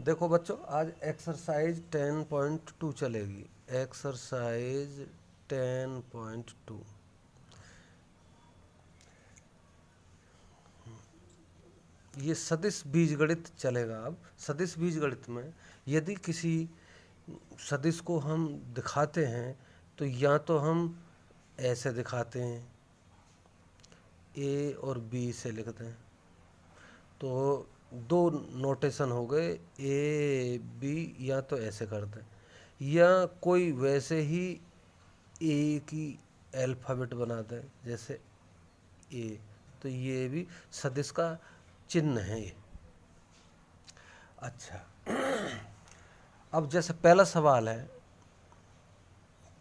देखो बच्चों, आज एक्सरसाइज 10.2 चलेगी। एक्सरसाइज 10.2। ये सदिश बीजगणित चलेगा। अब सदिश बीजगणित में यदि किसी सदिश को हम दिखाते हैं तो या तो हम ऐसे दिखाते हैं, ए और बी से लिखते हैं, तो दो नोटेशन हो गए, ए बी, या तो ऐसे करते हैं या कोई वैसे ही ए की अल्फ़ाबेट बनाते हैं जैसे ए, तो ये भी सदिश का चिन्ह है ये। अच्छा, अब जैसे पहला सवाल है,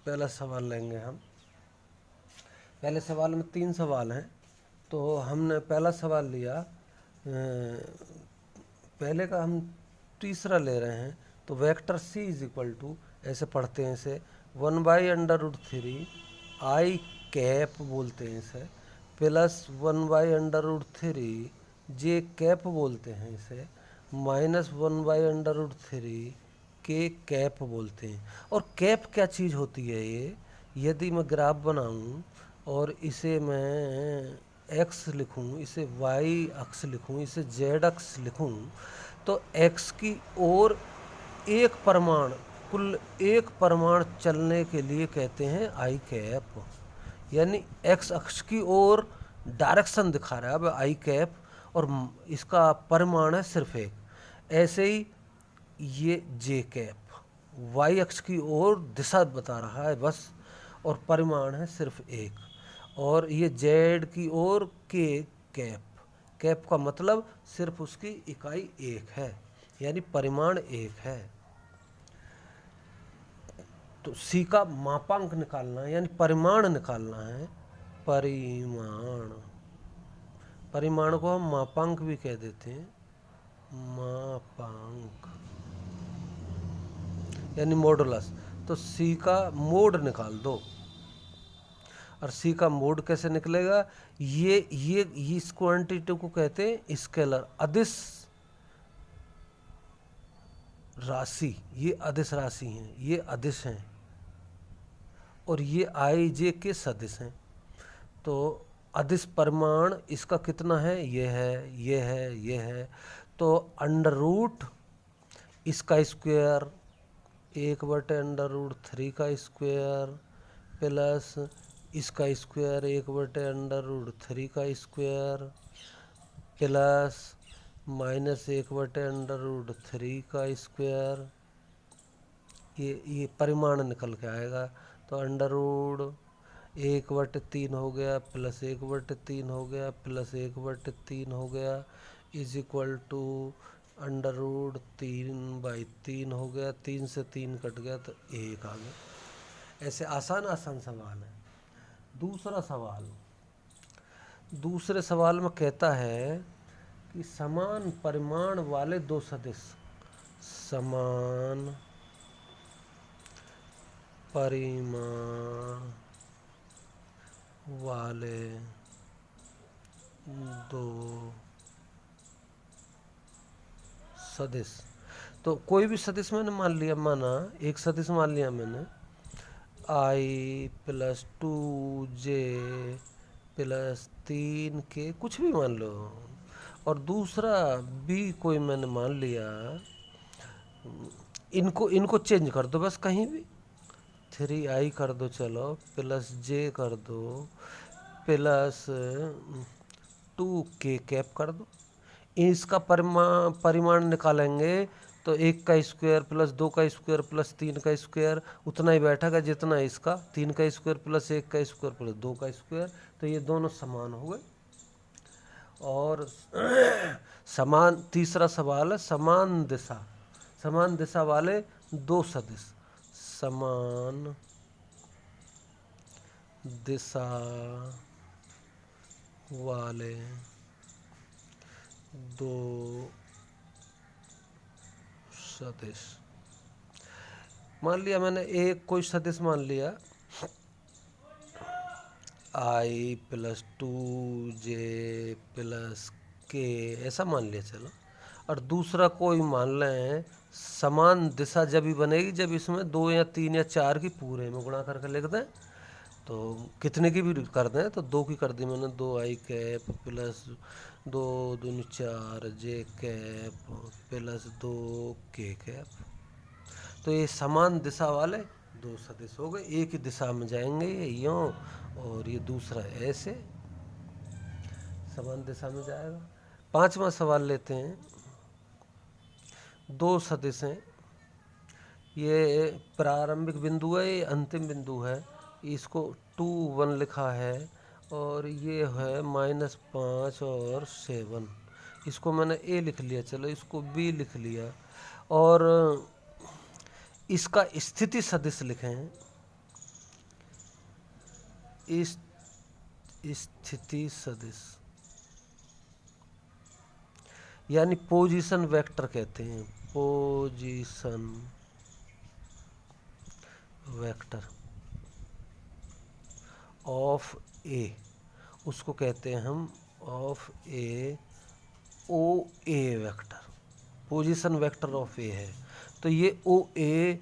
पहला सवाल लेंगे हम। पहले सवाल में 3 सवाल हैं, तो हमने पहला सवाल लिया, पहले का हम तीसरा ले रहे हैं। तो vector C is equal to, ऐसे पढ़ते हैं इसे, 1/√3 आई कैप बोलते हैं इसे, प्लस 1/√3 जे कैप बोलते हैं इसे, माइनस 1/√3 के कैप बोलते हैं। और कैप क्या चीज़ होती है ये? यदि मैं ग्राफ बनाऊं और इसे मैं एक्स लिखूं, इसे वाई अक्ष लिखूं, इसे जेड अक्ष लिखूं, तो एक्स की ओर एक परिमाण, कुल एक परिमाण चलने के लिए कहते हैं आई कैप। यानी एक्स अक्ष की ओर डायरेक्शन दिखा रहा है अब आई कैप, और इसका परिमाण है सिर्फ एक। ऐसे ही ये जे कैप वाई अक्ष की ओर दिशा बता रहा है बस, और परिमाण है सिर्फ एक। और ये जेड की ओर के कैप, कैप का मतलब सिर्फ उसकी इकाई एक है, यानी परिमाण एक है। तो सी का मापांक निकालना है, यानी परिमाण निकालना है। परिमाण, परिमाण को हम मापांक भी कह देते हैं, मापांक यानी मॉडुलस। तो सी का मोड निकाल दो। और सी का मोड कैसे निकलेगा? ये इस क्वांटिटी को कहते हैं स्केलर, अदिश राशि। ये अदिश राशि हैं, ये अदिश हैं, और ये आई जे के सदिश हैं। तो अदिश परिमाण इसका कितना है? ये है, ये है, ये है। तो अंडर रूट इसका स्क्वायर, 1/√3 का स्क्वायर, प्लस इसका स्क्वायर 1/√3 का स्क्वायर, प्लस माइनस 1/√3 का स्क्वायर। ये परिमाण निकल के आएगा। तो √1/3 हो गया, प्लस 1/3 हो गया, प्लस 1/3 हो गया, इज इक्वल टू √3/3 हो गया। 3 से 3 कट गया तो 1 आ गया। ऐसे आसान आसान सवाल है। दूसरा सवाल, दूसरे सवाल में कहता है कि समान परिमाण वाले दो सदिश, समान परिमाण वाले दो सदिश। तो कोई भी सदिश मैंने मान लिया, माना एक सदिश मान लिया मैंने, आई प्लस 2 जे प्लस 3 के, कुछ भी मान लो। और दूसरा बी कोई मैंने मान लिया, इनको इनको चेंज कर दो बस, कहीं भी 3i कर दो, चलो प्लस जे कर दो, प्लस 2k कैप कर दो। इसका परिमाण निकालेंगे तो 1 का स्क्वायर प्लस 2 का स्क्वायर प्लस 3 का स्क्वायर उतना ही बैठेगा जितना इसका 3 का स्क्वायर प्लस 1 का स्क्वायर प्लस 2 का स्क्वायर। तो ये दोनों समान हो गए। और समान, तीसरा सवाल है समान दिशा, समान दिशा वाले दो सदिश, समान दिशा वाले दो सदिश। मान लिया मैंने एक कोई सदिश मान लिया, आई प्लस 2 जे प्लस के, ऐसा मान लिया। चलो और दूसरा कोई मान लें समान दिशा जब भी बनेगी जब इसमें 2 या 3 या 4 की पूरे में गुणा करके लिख दें। तो कितने की भी कर दें तो 2 की कर दी मैंने, 2i कैप प्लस 2 दूनी 4 j cap plus 2k cap. तो ये समान दिशा वाले दो सदिश हो गए, एक ही दिशा में जाएंगे ये यूँ और ये दूसरा ऐसे समान दिशा में जाएगा। 5वां सवाल लेते हैं। दो सदिश हैं, ये प्रारंभिक बिंदु है, ये अंतिम बिंदु है। इसको 2 1 लिखा है और ये है -5 और 7। इसको मैंने ए लिख लिया, चलो इसको बी लिख लिया। और इसका स्थिति सदिश लिखें, इस स्थिति सदिश यानी पोजीशन वेक्टर कहते हैं, पोजीशन वेक्टर ऑफ ए, उसको कहते हैं हम of A, O A vector, position vector of A है। तो ये ओ ए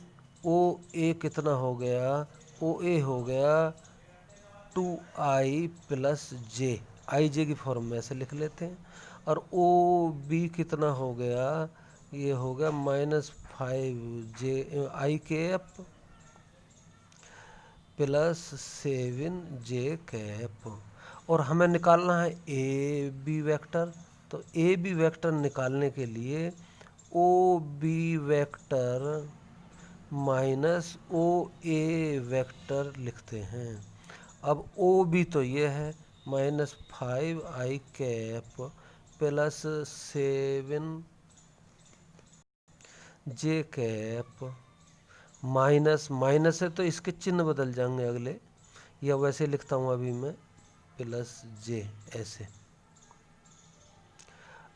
कितना हो गया, ओ ए हो गया 2i प्लस जे, आई जे की फॉर्म में ऐसे लिख लेते हैं। और ओ बी कितना हो गया, ये हो गया -5j प्लस 7j कैप। और हमें निकालना है ए बी वेक्टर। तो ए बी वेक्टर निकालने के लिए O B vector minus O A vector लिखते हैं। अब ओ बी तो ये है -5i cap plus 7j cap, minus है तो इसके चिन्ह बदल जाएंगे अगले, या वैसे लिखता हूँ अभी मैं प्लस जे ऐसे,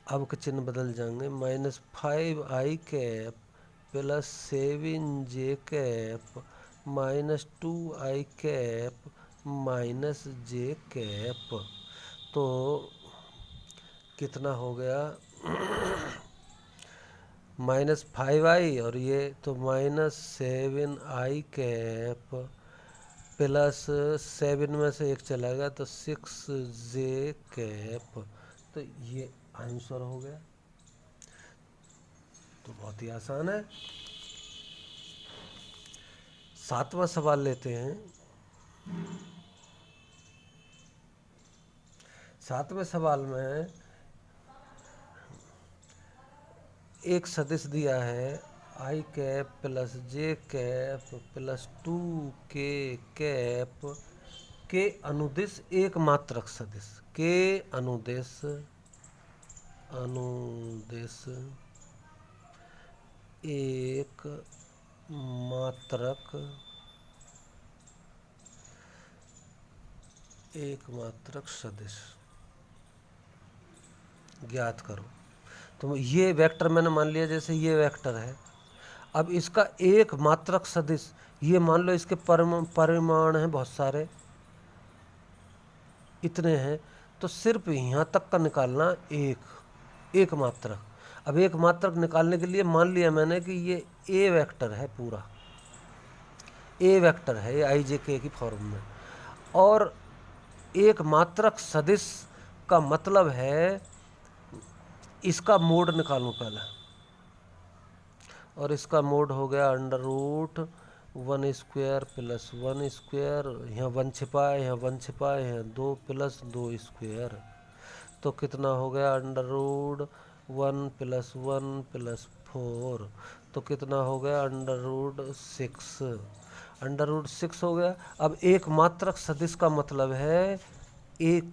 अब के चिन्ह बदल जाएंगे। -5i cap plus 7j cap -2i cap minus J cap. तो कितना हो गया -5i और ये तो -7i कैप प्लस 7 में से एक चला गया तो 6j कैप। तो ये आंसर हो गया। तो बहुत ही आसान है। 7वां सवाल लेते हैं। 7वें सवाल में एक सदिश दिया है i cap plus j cap plus 2k cap के अनुदिश एक मात्रक सदिश, के अनुदिश एक मात्रक सदिश ज्ञात करो। तो ये वेक्टर मैंने मान लिया, जैसे ये वेक्टर है। अब इसका एक मात्रक सदिश, ये मान लो इसके परिमाण हैं बहुत सारे, इतने हैं, तो सिर्फ यहाँ तक का निकालना एक मात्रक। अब एक मात्रक निकालने के लिए मान लिया मैंने कि ये ए वेक्टर है, पूरा ए वेक्टर है, ये आई जे के की फॉर्म में। और एक मात्रक सदिश का मतलब है इसका मोड निकालूं पहले, और इसका मोड हो गया √1² प्लस 1², यहाँ 1 छिपा है, यहाँ 1 छिपा है, यहाँ 2 प्लस 2²। तो कितना हो गया √1 प्लस 1 प्लस 4, तो कितना हो गया √6 हो गया। अब एक मात्रक सदिश का मतलब है एक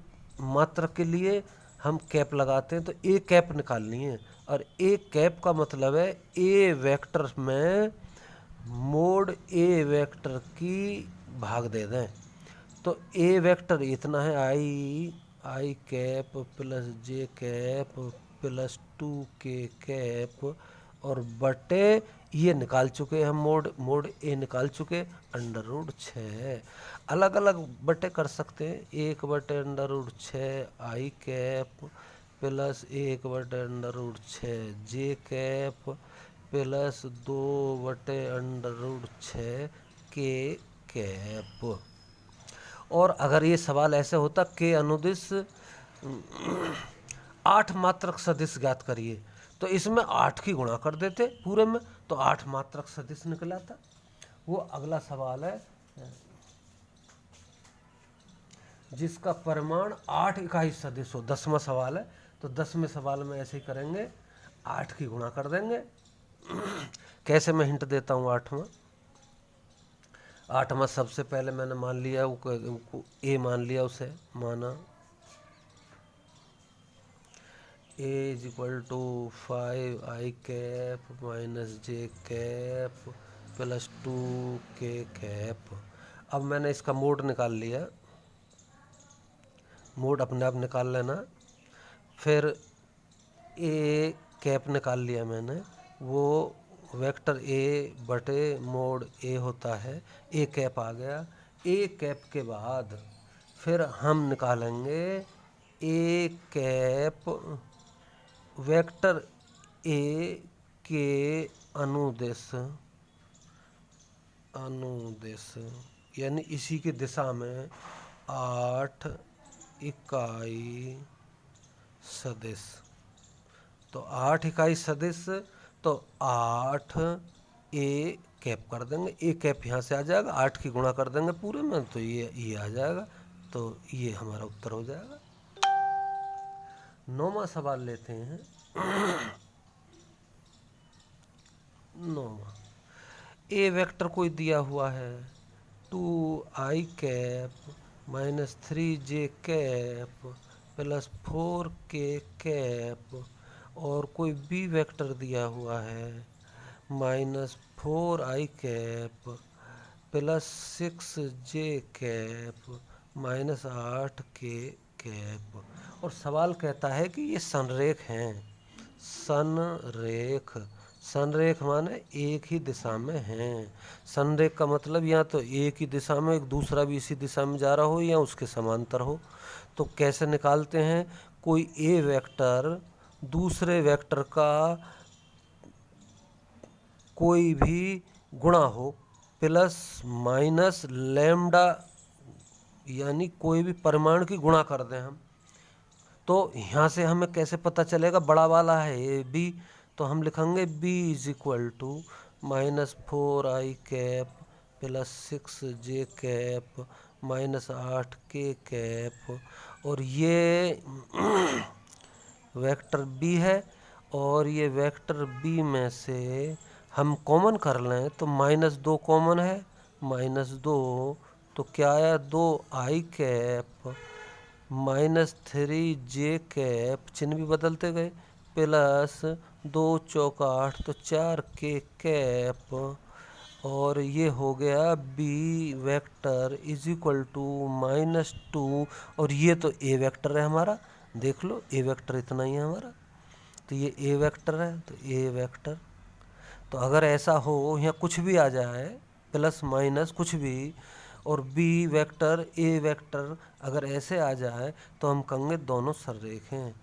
मात्रक के लिए हम कैप लगाते हैं, तो ए कैप निकालनी है। और ए कैप का मतलब है ए वेक्टर में मोड ए वेक्टर की भाग दे दें। तो ए वेक्टर इतना है I cap plus J cap plus 2k cap, और बटे ये निकाल चुके हम मोड ए निकाल चुके √6। अलग अलग बटे कर सकते हैं, 1/√6 आई कैप प्लस 1/√6 जे कैप प्लस 2/√6 के कैप। और अगर ये सवाल ऐसे होता के अनुदिश 8 मात्रक सदिश ज्ञात करिए, तो इसमें 8 की गुणा कर देते पूरे में, तो 8 मात्रक सदिश निकला था। वो अगला सवाल है जिसका परिमाण 8 इकाई सदिश हो, 10वां सवाल है। तो 10वें सवाल में ऐसे ही करेंगे, 8 की गुणा कर देंगे। कैसे, मैं हिंट देता हूँ। 8वां सबसे पहले मैंने मान लिया ए मान लिया, उसे माना A is equal to 5i cap minus J cap plus 2k cap. अब मैंने इसका मोड निकाल लिया, मोड अपने आप निकाल लेना। फिर ए कैप निकाल लिया मैंने, वो वेक्टर ए बटे मोड ए होता है, ए कैप आ गया। ए कैप के बाद फिर हम निकालेंगे ए कैप वेक्टर ए के अनुदिश यानी इसी की दिशा में 8 इकाई सदिश। तो 8 इकाई सदिश, तो 8 ए कैप कर देंगे, ए कैप यहाँ से आ जाएगा, 8 की गुणा कर देंगे पूरे में, तो ये आ जाएगा। तो ये हमारा उत्तर हो जाएगा। 9वां सवाल लेते हैं। 9वां, ए वेक्टर कोई दिया हुआ है 2i cap minus 3j cap plus 4k cap, और कोई बी वेक्टर दिया हुआ है minus 4i cap plus 6j cap minus 8k cap. और सवाल कहता है कि ये संरेख हैं। संरेख माने एक ही दिशा में हैं। संरेख का मतलब या तो एक ही दिशा में, एक दूसरा भी इसी दिशा में जा रहा हो, या उसके समांतर हो। तो कैसे निकालते हैं? कोई ए वेक्टर दूसरे वेक्टर का कोई भी गुणा हो, प्लस माइनस लैम्डा, यानी कोई भी परिमाण की गुणा कर दें हम। तो यहाँ से हमें कैसे पता चलेगा? बड़ा वाला है ए बी, तो हम लिखेंगे b is equal to minus 4i cap plus 6j cap minus 8k cap, और ये वेक्टर b है। और ये वेक्टर b में से हम कॉमन कर लें तो -2 कॉमन है, -2, तो क्या आया? 2i cap minus 3j cap, चिन्ह भी बदलते गए, प्लस 2 चौका 8, तो 4k कैप, और ये हो गया b vector is equal to -2। और ये तो a वेक्टर है हमारा, देख लो a वेक्टर इतना ही है हमारा, तो ये a वेक्टर है, तो a वेक्टर। तो अगर ऐसा हो, यहाँ कुछ भी आ जाए, प्लस माइनस कुछ भी, और b वेक्टर a वेक्टर अगर ऐसे आ जाए, तो हम कहेंगे दोनों संरेख हैं।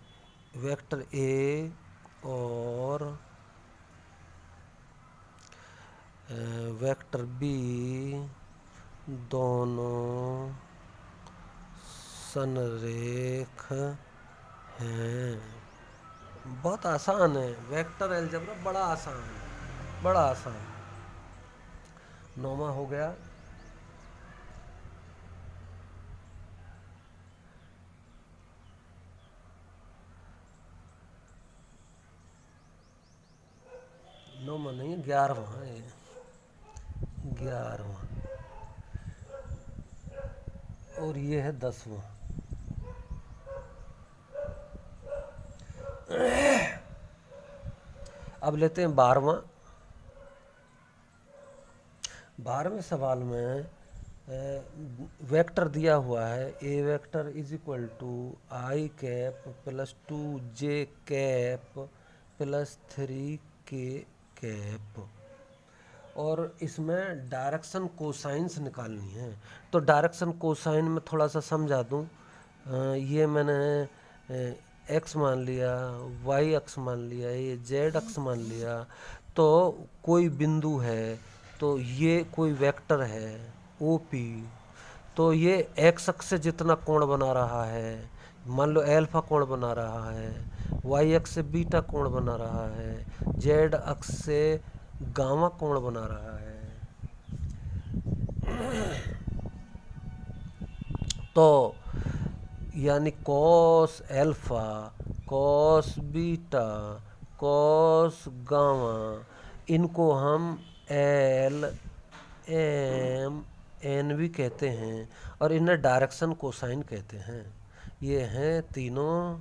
वेक्टर a और वेक्टर b दोनों संरेख हैं। बहुत आसान है, वेक्टर अलजेब्रा बड़ा आसान है, बड़ा आसान। 9वां हो गया। नौवां नहीं, 11वां है ये, 11वां, और ये है 10वां। अब लेते हैं 12वां। 12वें सवाल में वेक्टर दिया हुआ है A vector is equal to I cap plus 2j cap plus 3k cap, और इसमें डायरेक्शन कोसाइंस निकालनी है। तो डायरेक्शन कोसाइन में थोड़ा सा समझा दूं। ये मैंने एक्स मान लिया, वाई अक्ष मान लिया, ये जेड अक्ष मान लिया, तो कोई बिंदु है, तो ये कोई वेक्टर है ओ पी, तो ये एक्स अक्ष से जितना कोण बना रहा है, मान लो एल्फा कोण बना रहा है, वाई अक्ष से बीटा कोण बना रहा है, जेड अक्ष से गामा कोण बना रहा है। तो यानी cos alpha, cos beta, cos gamma, इनको हम एल एम एन भी कहते हैं और इन्हें डायरेक्शन कोसाइन कहते हैं। ये हैं तीनों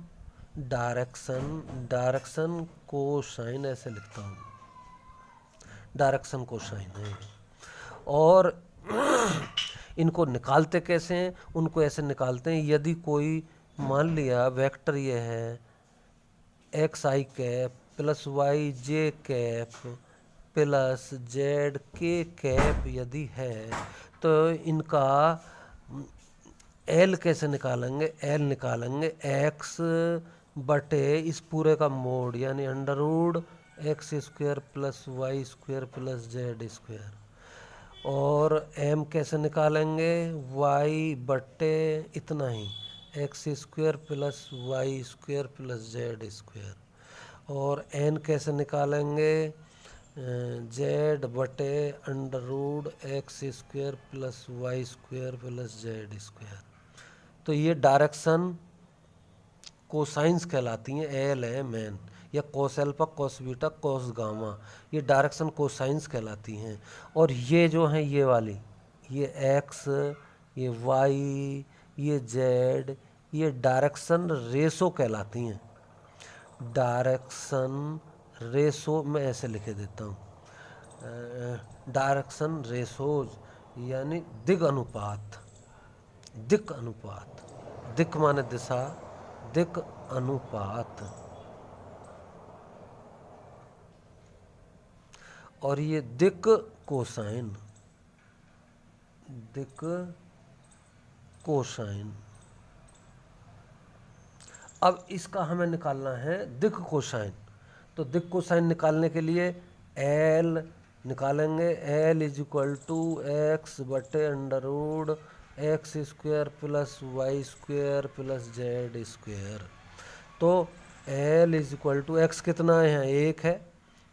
डायरेक्शन कोसाइन, ऐसे लिखता हूँ, डायरेक्शन कोसाइन है। और इनको निकालते कैसे हैं? उनको ऐसे निकालते हैं, यदि कोई मान लिया वेक्टर ये है एक्स आई कैप प्लस वाई जे कैप प्लस जेड के कैप यदि है, तो इनका एल कैसे निकालेंगे? एल निकालेंगे एक्स बटे इस पूरे का मोड, यानी under root x square plus Y square plus Z square. और एम कैसे निकालेंगे? वाई बटे इतना ही X square plus Y square plus Z square. और एन कैसे निकालेंगे? जेड बटे under root x square plus Y square plus Z square. तो ये डायरेक्शन कोसाइंस कहलाती हैं, एल एम एन, या कोस alpha, cos beta, cos gamma, ये डायरेक्शन कोसाइंस कहलाती हैं। और ये जो हैं ये वाली, ये एक्स, ये वाई, ये जेड, ये डायरेक्शन रेशो कहलाती हैं। डायरेक्शन रेशो मैं ऐसे लिखे देता हूँ, डायरेक्शन रेशोज यानी दिग अनुपात, दिक अनुपात, दिक माने दिशा, दिक अनुपात। और ये दिक कोसाइन, दिक कोसाइन। अब इसका हमें निकालना है दिक कोसाइन। तो दिक कोसाइन निकालने के लिए एल निकालेंगे, L is equal to X बटे under root x square plus Y square plus Z square. तो L is equal to X कितना है यहाँ? एक है,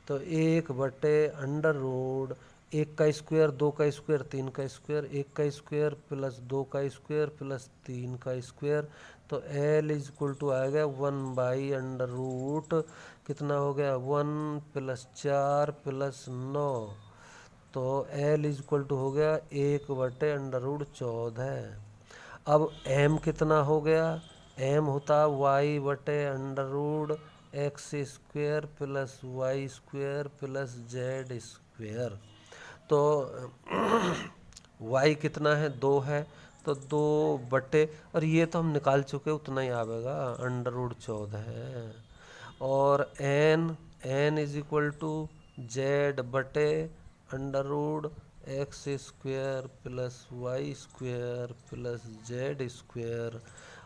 तो एक बटे अंडर रूड एक का स्क्वायर, दो का स्क्वायर, तीन का स्क्वायर, एक का स्क्वायर प्लस दो का स्क्वायर प्लस तीन का स्क्वायर। तो एल इज इक्वल टू आएगा 1 अंडर रूट कितना हो गया? 1 प्लस 4 प्लस 9। तो एल इज इक्वल टू हो गया 1 बटे अंडर रूट 14। अब एम कितना हो गया? एम होता वाई बटे under root x square plus Y square plus Z square. तो वाई कितना है? 2 है, तो 2 बटे, और ये तो हम निकाल चुके, उतना ही आवेगा, अंडर रूट 14 है। और N is equal to Z बटे under root x square plus Y square plus Z square.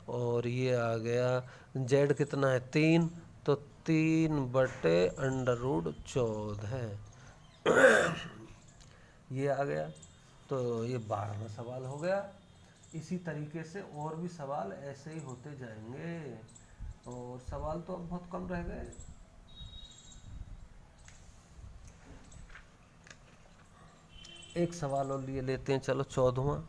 और ये आ गया जेड कितना है? 3, तो 3 बटे अंडर रूट 14 है। ये आ गया। तो ये 12वां सवाल हो गया। इसी तरीके से और भी सवाल ऐसे ही होते जाएंगे, और सवाल तो अब बहुत कम रह गए। एक सवाल और लिए लेते हैं, चलो 14वां।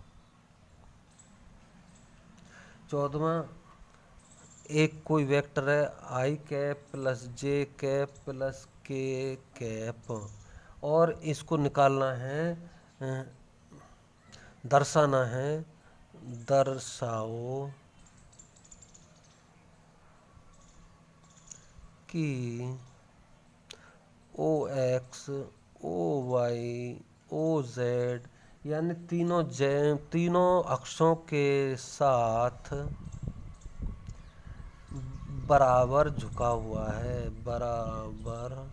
एक कोई वेक्टर है I cap plus J cap plus K cap, और इसको निकालना है, दर्शाना है, दर्शाओ कि O X, O Y, O Z, यानी तीनों अक्षों के साथ बराबर झुका हुआ है, बराबर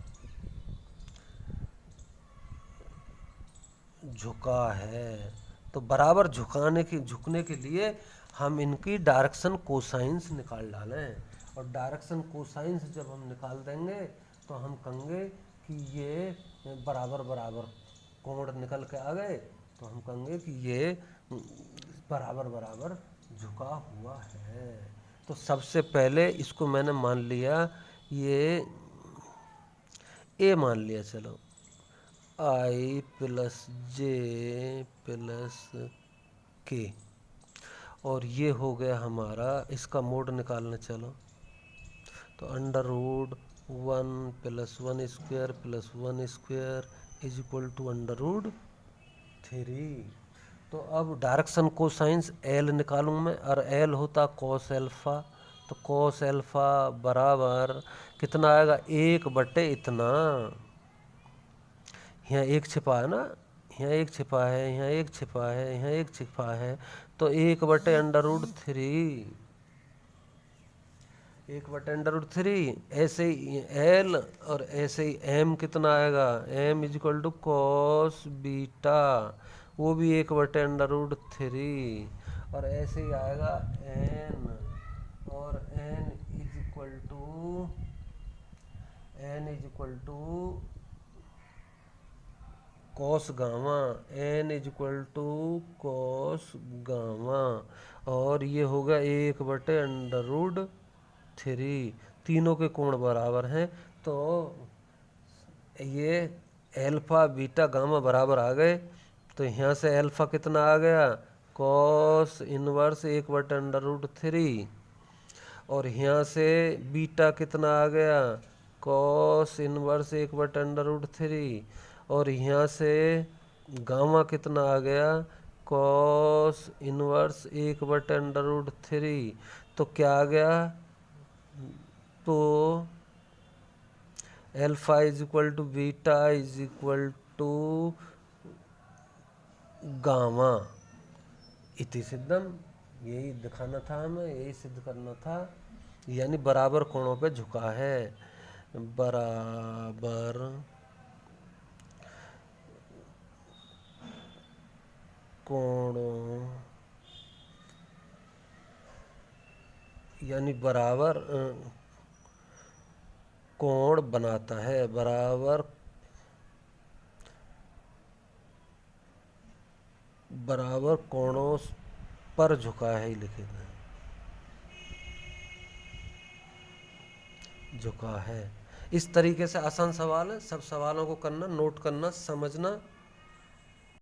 झुका है। तो बराबर झुकने के लिए हम इनकी डायरेक्शन कोसाइंस निकाल डालें। और डायरेक्शन कोसाइंस जब हम निकाल देंगे तो हम कहेंगे कि ये बराबर बराबर कोण निकल के आ गए, तो हम कहेंगे कि ये बराबर बराबर झुका हुआ है। तो सबसे पहले इसको मैंने मान लिया, ये ए मान लिया, चलो आई प्लस जे प्लस के, और ये हो गया हमारा, इसका मोड निकालने चलो तो under root 1 plus 1 square plus 1 square is equal to under root 3। तो अब डायरेक्शन कोसाइंस एल निकालूँ मैं, और एल होता कॉस एल्फा, तो कॉस एल्फा बराबर कितना आएगा, 1 इतना, यहाँ एक छिपा है ना, यहाँ एक छिपा है, यहाँ एक छिपा है, यहाँ एक छिपा है, तो 1/√3, 1/√3। ऐसे ही एल और ऐसे ही एम कितना आएगा, m is equal to cos beta, वो भी 1/√3, और ऐसे ही आएगा एन, और N is equal to cos gamma, n is equal to cos gamma, और ये होगा 1/√3। तीनों के कोण बराबर हैं, तो ये एल्फा बीटा गामा बराबर आ गए। तो यहाँ से एल्फा कितना आ गया, कॉस इनवर्स 1/√3, और यहाँ से बीटा कितना आ गया, कॉस इनवर्स 1/√3, और यहाँ से गामा कितना आ गया, कॉस इनवर्स 1/√3। तो क्या आ गया, तो alpha is equal to beta is equal to gamma इति सिद्धम। यही दिखाना था हमें, यही सिद्ध करना था, यानी बराबर कोणों पे झुका है, बराबर कोणों, यानी बराबर कोण बनाता है, बराबर कोणों पर झुका है, ही लिखे थे, झुका है। इस तरीके से आसान सवाल है, सब सवालों को करना, नोट करना, समझना।